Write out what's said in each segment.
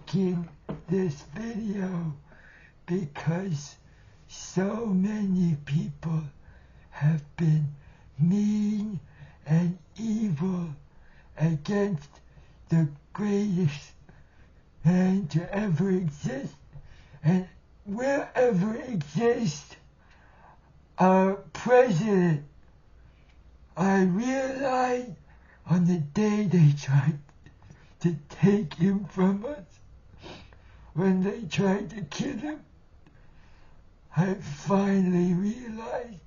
making this video because so many people have been mean and evil against the greatest man to ever exist and will ever exist, our president. I realized on the day they tried to take him from us, when they tried to kill him, I finally realized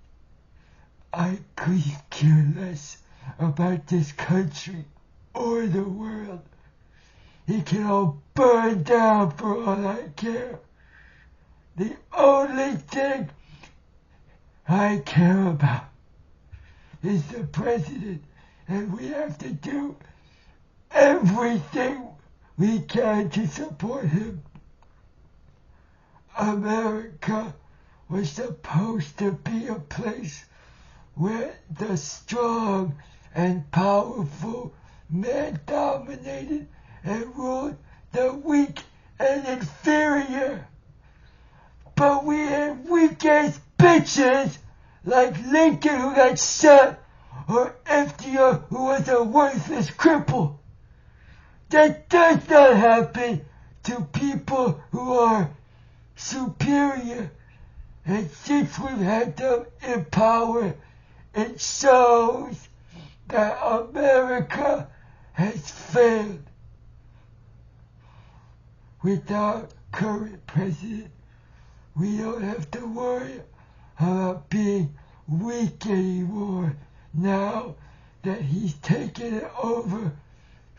I could care less about this country or the world. It can all burn down for all I care. The only thing I care about is the president, and we have to do everything we can to support him. America was supposed to be a place where the strong and powerful man dominated and ruled the weak and inferior. But we had weak-ass bitches like Lincoln who got shot, or FDR who was a worthless cripple. That does not happen to people who are superior. And since we've had them in power, it shows that America has failed. With our current president, we don't have to worry about being weak anymore now that he's taken it over.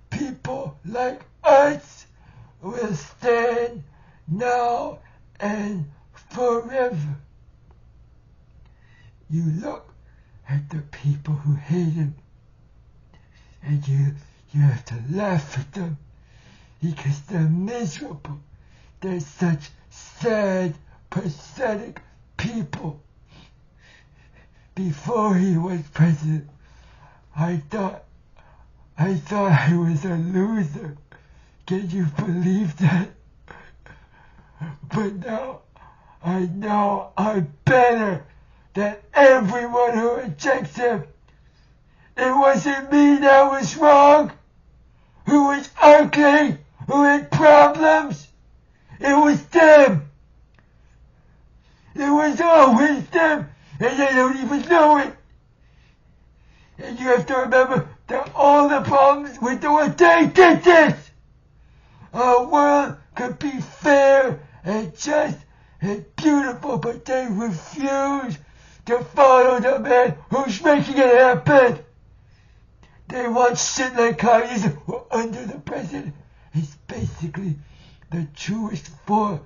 People like us will stand now and forever. You look at the people who hate him, and you have to laugh at them because they're miserable. They're such sad, pathetic people. Before he was president, I thought I was a loser. Can you believe that? But now I know I'm better than everyone who rejects him. It wasn't me that was wrong, who was ugly, who had problems. It was them. It was always them, and they don't even know it. And you have to remember that all the problems with the way they did this. Our world could be fair and just and beautiful, but they refuse to follow the man who's making it happen. They want shit like communism under the president. It's basically the truest form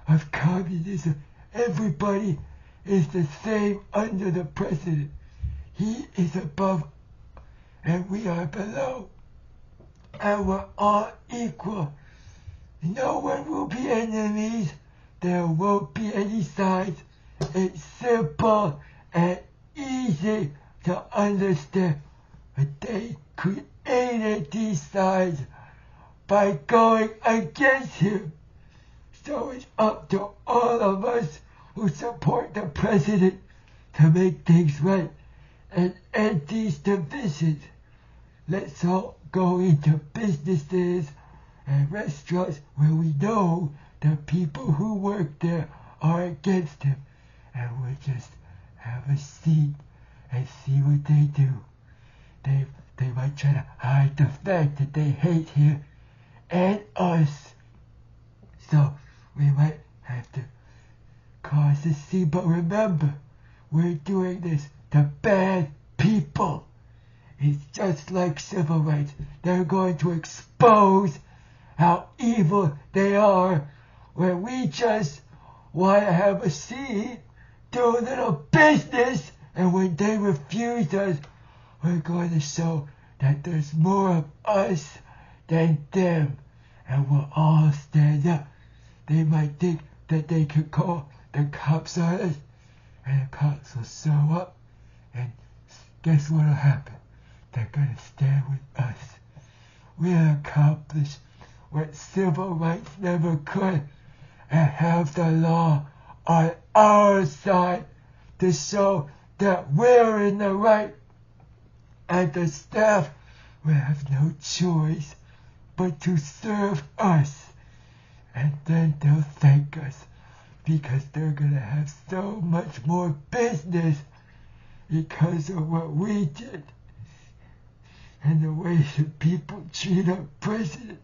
of communism. Everybody is the same under the president. He is above and we are below. And we're all equal. No one will be enemies. There won't be any sides. It's simple and easy to understand. But they created these sides by going against him. So it's up to all of us who support the president to make things right and end these divisions. Let's all go into businesses and restaurants where we know the people who work there are against him, and we'll just have a seat and see what they do. They might try to hide the fact that they hate him and us. So we might have to cause a scene, but remember, we're doing this to bad people. It's just like civil rights. They're going to expose how evil they are, where we just want to have a seat, do a little business, and when they refuse us, we're going to show that there's more of us than them, and we'll all stand up. They might think that they could call the cops on us, and the cops will show up, and guess what'll happen? They're gonna stand with us. We'll accomplish what civil rights never could, and have the law on our side to show that we're in the right, and the staff will have no choice but to serve us. And then they'll thank us because they're gonna have so much more business because of what we did and the way that people treat our president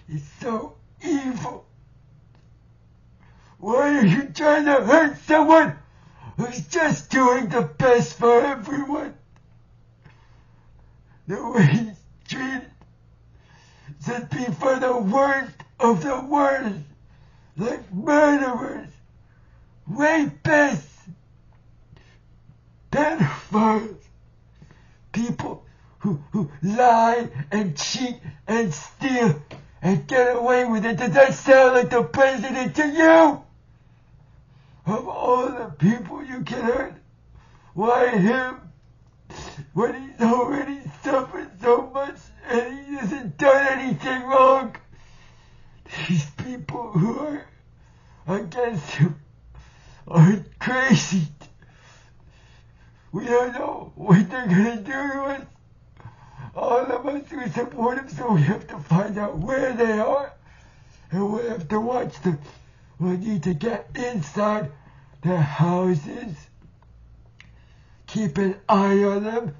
is so evil. Why are you trying to hurt someone who's just doing the best for everyone? The way he's treated should be for the worst of the worst, like murderers, rapists, pedophiles, people who lie and cheat and steal and get away with it. Does that sound like the president to you? Of all the people you can hurt, why him? When he's already suffered so much and he hasn't done anything wrong. These people who are against him are crazy. We don't know what they're gonna do to us. All of us who support him, so we have to find out where they are, and we'll have to watch them. We'll need to get inside their houses, keep an eye on them,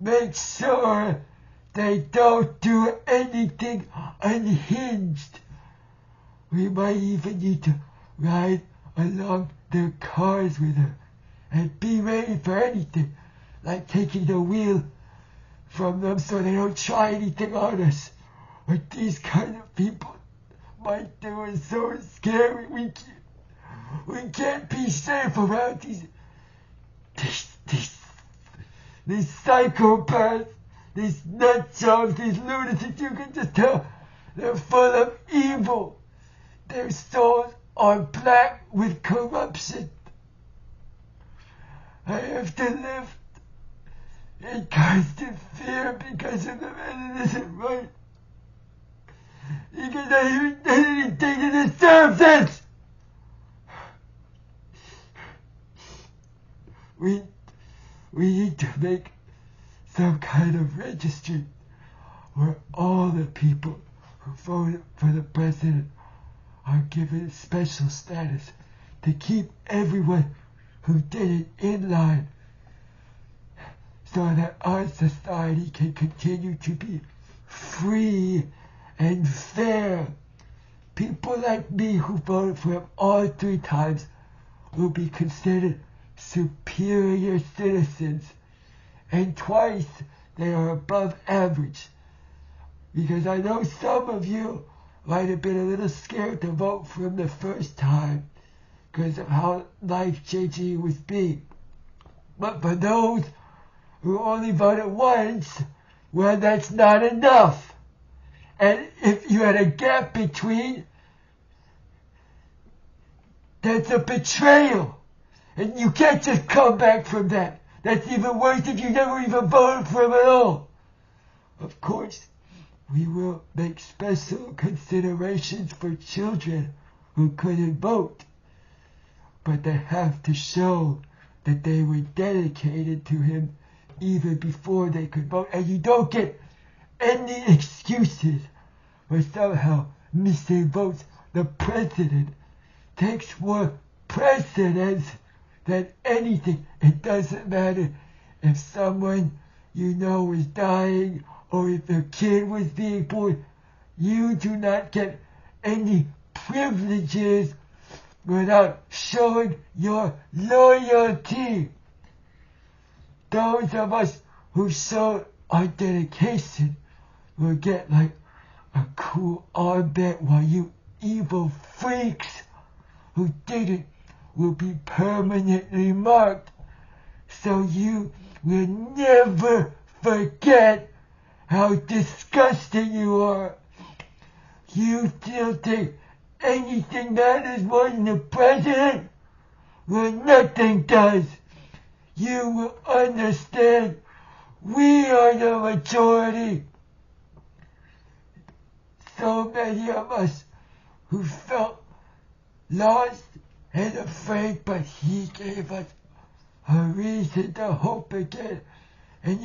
make sure they don't do anything unhinged. We might even need to ride along their cars with them and be ready for anything, like taking the wheel from them so they don't try anything on us. What these kind of people might do is so scary. We can't be safe around these psychopaths, these nut jobs, these lunatics. You can just tell they're full of evil. Their souls are black with corruption. I have to live in constant fear because of them, and it isn't right. Because I haven't done anything to deserve this. We need to make some kind of registry where all the people who voted for the president are given special status to keep everyone who did it in line so that our society can continue to be free and fair. People like me who voted for him all 3 times will be considered superior citizens, and twice they are above average. Because I know some of you might have been a little scared to vote for him the first time because of how life-changing he was being. But for those who only voted once, well, that's not enough. And if you had a gap between, that's a betrayal. And you can't just come back from that. That's even worse if you never even voted for him at all. Of course, we will make special considerations for children who couldn't vote. But they have to show that they were dedicated to him even before they could vote. And you don't get any excuses for somehow missing votes. The president takes more precedence than anything. It doesn't matter if someone you know is dying or if a kid was being born. You do not get any privileges without showing your loyalty. Those of us who show our dedication will get like a cool armband, while you evil freaks who didn't will be permanently marked, so you will never forget how disgusting you are. You still think anything matters more than the president? Well, nothing does. You will understand we are the majority. so many of us who felt lost and afraid, but he gave us a reason to hope again. And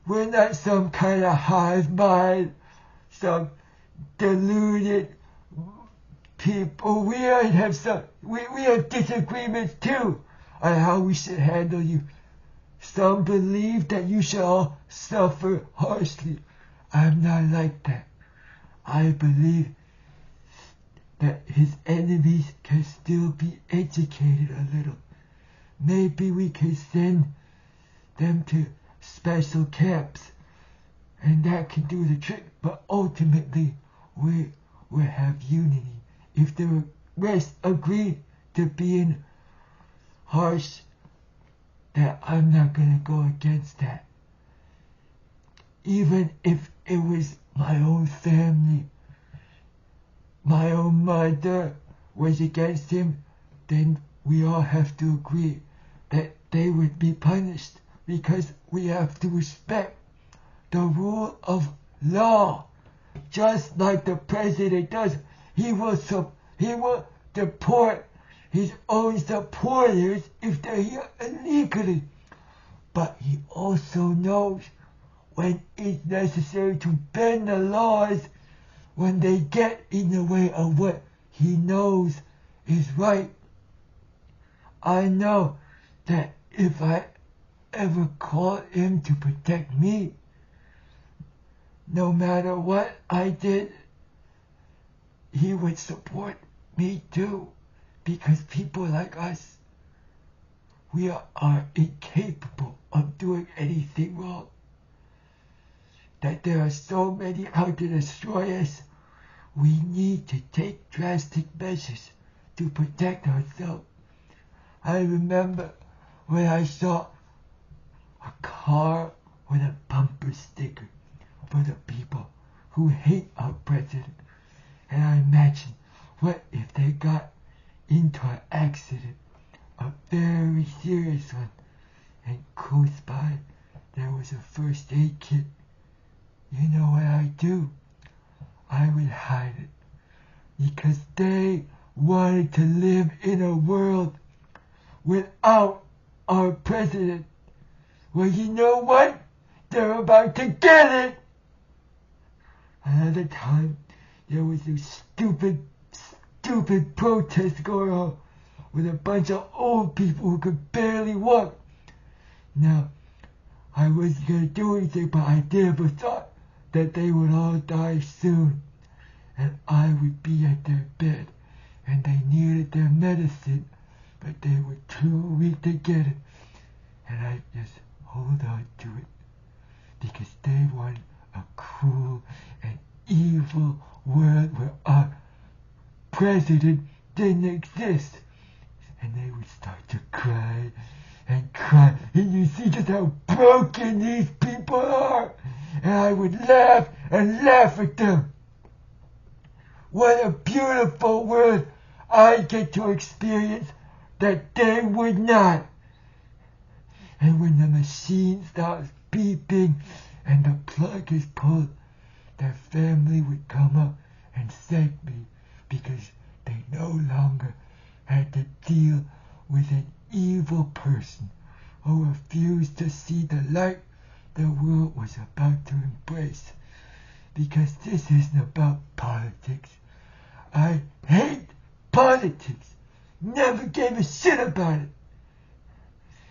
we're not some kind of hive mind, some deluded people. We have disagreements too on how we should handle you. Some believe that you should all suffer harshly. I'm not like that. I believe that his enemies can still be educated a little. Maybe we can send them to special camps, and that can do the trick. But ultimately, we will have unity. If the rest agree to being harsh, that I'm not gonna go against that. Even if it was my own family, my own mother was against him, then we all have to agree that they would be punished, because we have to respect the rule of law, just like the president does. He will deport his own supporters if they're here illegally. But he also knows when it's necessary to bend the laws when they get in the way of what he knows is right. I know that if I ever called him to protect me, no matter what I did, he would support me too, because people like us, we are incapable of doing anything wrong. That there are so many out to destroy us, we need to take drastic measures to protect ourselves. I remember when I saw a car with a bumper sticker for the people who hate our president. And I imagined, what if they got into an accident, a very serious one, and close by there was a first aid kit. You know what I do? I would hide it, because they wanted to live in a world without our president. Well, you know what? They're about to get it! Another time, there was a stupid protest going on with a bunch of old people who could barely walk. Now, I wasn't going to do anything, but I never thought that they would all die soon, and I would be at their bed, and they needed their medicine, but they were too weak to get it, and I just hold on to it, because they wanted a cruel and evil world where our president didn't exist. And they would start to cry and cry, and you see just how broken these people are, and I would laugh and laugh at them. What a beautiful world I get to experience that they would not. And when the machine stops beeping and the plug is pulled, their family would come up and thank me, because they no longer had to deal with an evil person who refused to see the light the world was about to embrace. Because this isn't about politics. I hate politics. Never gave a shit about it.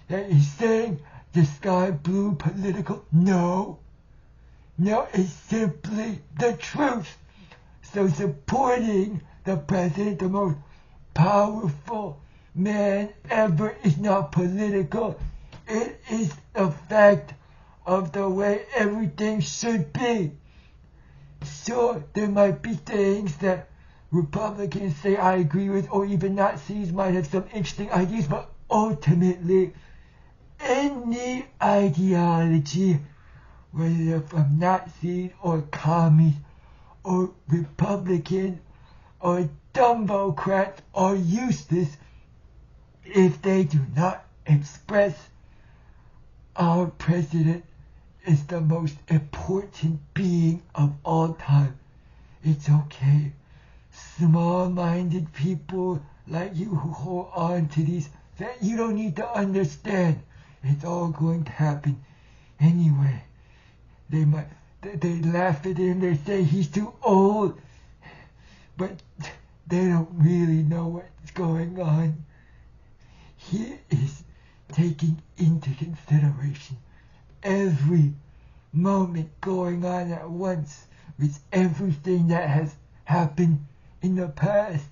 That is saying the sky blue political? No. No, it's simply the truth. So supporting the president, the most powerful man ever, is not political. It is the fact of the way everything should be. Sure, there might be things that Republicans say I agree with, or even Nazis might have some interesting ideas, but ultimately, any ideology, whether they're from Nazis or commies or Republicans or Democrats, are useless if they do not express our president is the most important being of all time. It's okay. Small-minded people like you who hold on to these that you don't need to understand. It's all going to happen anyway. They laugh at him, they say he's too old, but they don't really know what's going on. He is taking into consideration every moment going on at once with everything that has happened in the past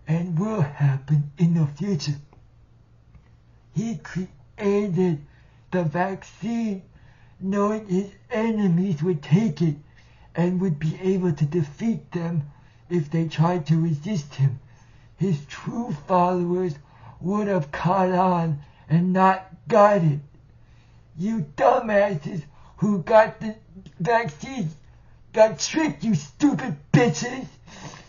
and will happen in the future. He created the vaccine knowing his enemies would take it and would be able to defeat them if they tried to resist him. His true followers would have caught on and not got it. You dumbasses who got the vaccine got tricked, you stupid bitches.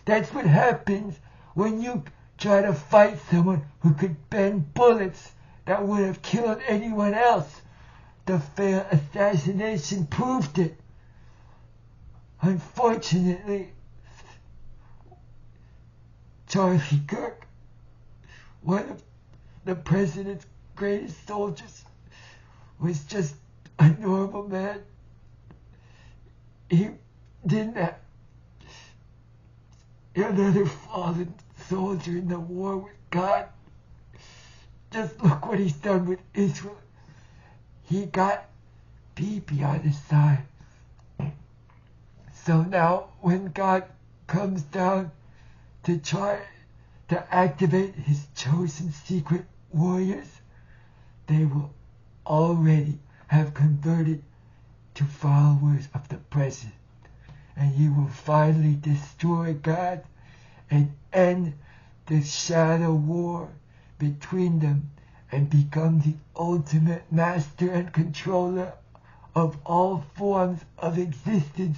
That's what happens when you try to fight someone who could bend bullets that would have killed anyone else. The failed assassination proved it. Unfortunately, Charlie Kirk, one of the president's greatest soldiers, was just a normal man. He didn't have another fallen soldier in the war with God. Just look what he's done with Israel. He got Bibi on his side. So now when God comes down to try to activate his chosen secret warriors, they will already have converted to followers of the president. And he will finally destroy God and end the shadow war between them and become the ultimate master and controller of all forms of existence.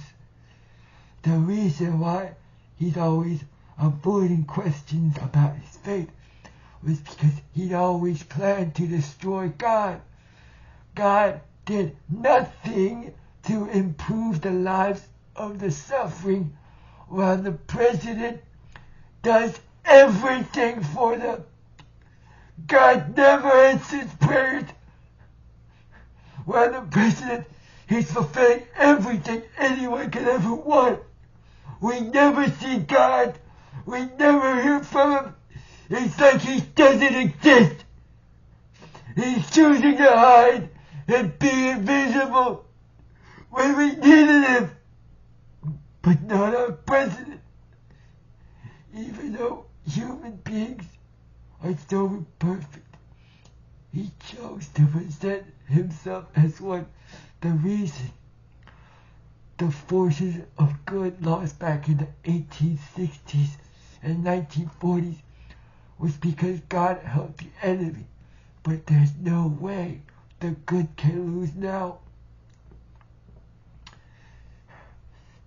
The reason why he's always avoiding questions about his fate was because he'd always planned to destroy God. God did nothing to improve the lives of the suffering, while the president does everything for them. God never answers prayers. While the president, he's fulfilling everything anyone could ever want. We never see God. We never hear from him. It's like he doesn't exist. He's choosing to hide and be invisible when we needed him. But not our president. Even though human beings are so imperfect, he chose to present himself as one. The reason the forces of good lost back in the 1860s and 1940s was because God helped the enemy. But there's no way the good can lose now.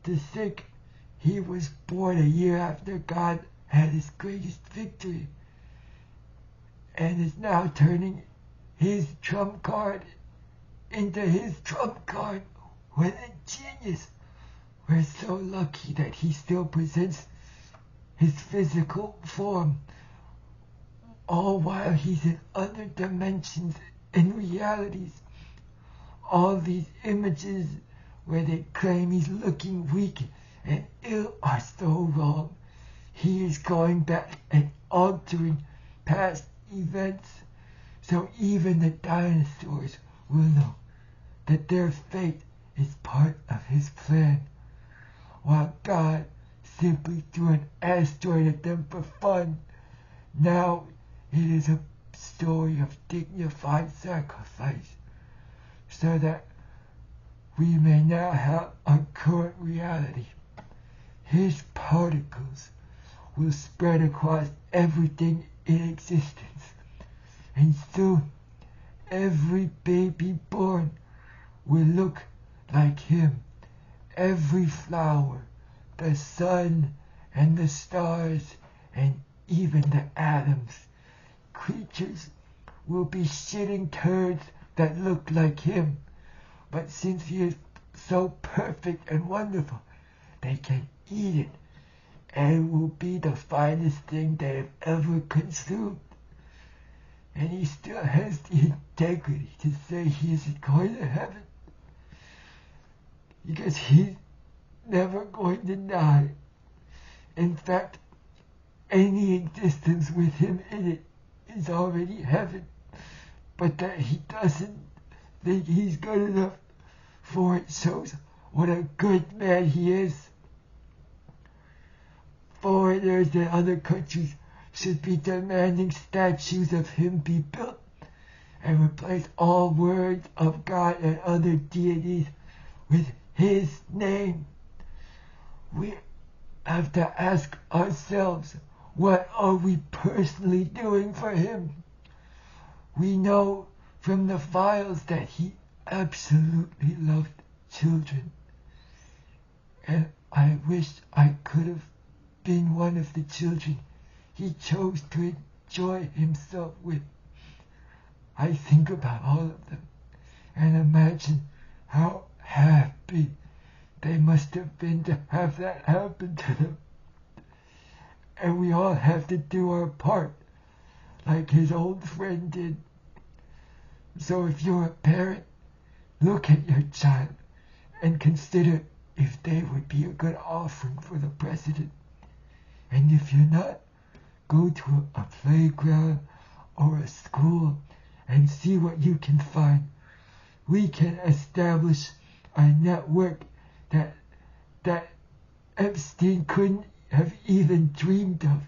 To think he was born a year after God had his greatest victory and is now turning his trump card into his trump card. What a genius! We're so lucky that he still presents his physical form, all while he's in other dimensions and realities. All these images where they claim he's looking weak and ill are so wrong. He is going back and altering past events, so even the dinosaurs will know that their fate is part of his plan, while God simply threw an asteroid at them for fun. Now it is a story of dignified sacrifice, so that we may now have a current reality. His particles will spread across everything in existence, and soon every baby born will look like him. Every flower, the sun and the stars, and even the atoms. Creatures will be shitting turds that look like him. But since he is so perfect and wonderful, they can eat it, and it will be the finest thing they have ever consumed. And he still has the integrity to say he isn't going to heaven, because he's never going to die. In fact, any existence with him in it is already heaven, but that he doesn't think he's good enough for it shows what a good man he is. Foreigners in other countries should be demanding statues of him be built and replace all words of God and other deities with his name. We have to ask ourselves, what are we personally doing for him? We know from the files that he absolutely loved children. And I wish I could have been one of the children he chose to enjoy himself with. I think about all of them and imagine how happy they must have been to have that happen to them. And we all have to do our part, like his old friend did. So if you're a parent, look at your child and consider if they would be a good offering for the president. And if you're not, go to a playground or a school and see what you can find. We can establish a network that Epstein couldn't have even dreamed of.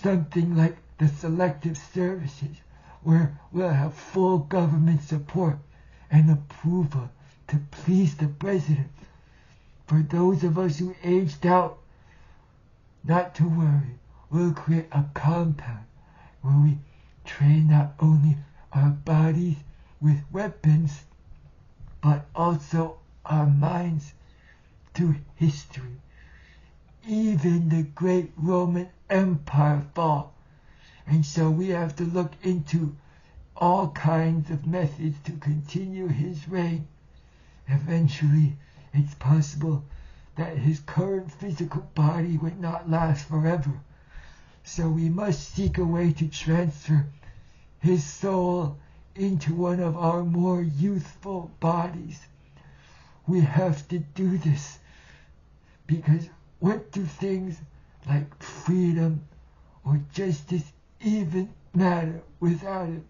Something like the Selective Services, where we'll have full government support and approval to please the president. For those of us who aged out, not to worry, we'll create a compound where we train not only our bodies with weapons, but also our minds through history. Even the great Roman Empire fell, and so we have to look into all kinds of methods to continue his reign. Eventually, it's possible that his current physical body would not last forever, so we must seek a way to transfer his soul into one of our more youthful bodies. We have to do this because what do things like freedom or justice even matter without him?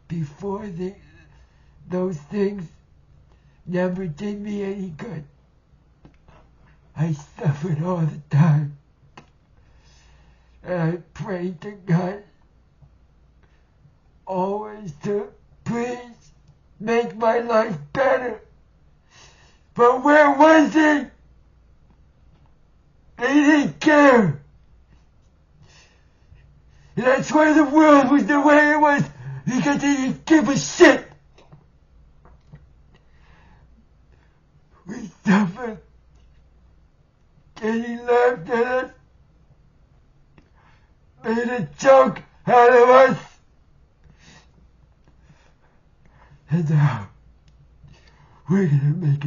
Before those things never did me any good. I suffered all the time, and I prayed to God always to please make my life better. But where was he? They didn't care. And that's why the world was the way it was, because they didn't give a shit. We suffered, and he laughed at us, made a joke out of us. And now, we're gonna make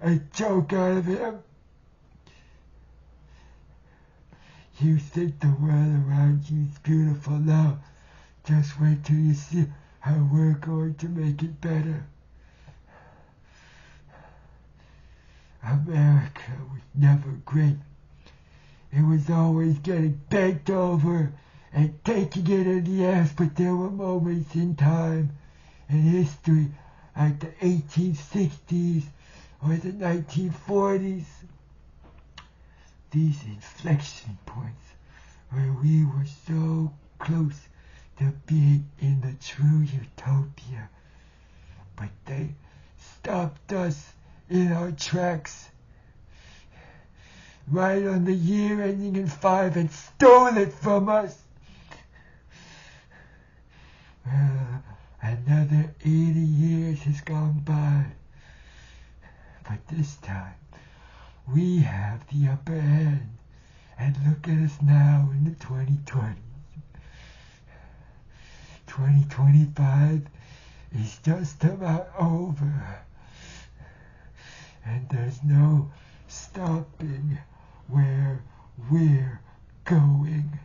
a joke out of him. You think the world around you is beautiful now. Just wait till you see how we're going to make it better. America was never great. It was always getting bent over and taking it in the ass, but there were moments in time in history like the 1860s or the 1940s. These inflection points where we were so close to being in the true utopia, but they stopped us in our tracks right on the year ending in 5 and stole it from us. Well, another 80 years has gone by, but this time we have the upper hand, and look at us now in the 2020s. 2025 is just about over, and there's no stopping where we're going.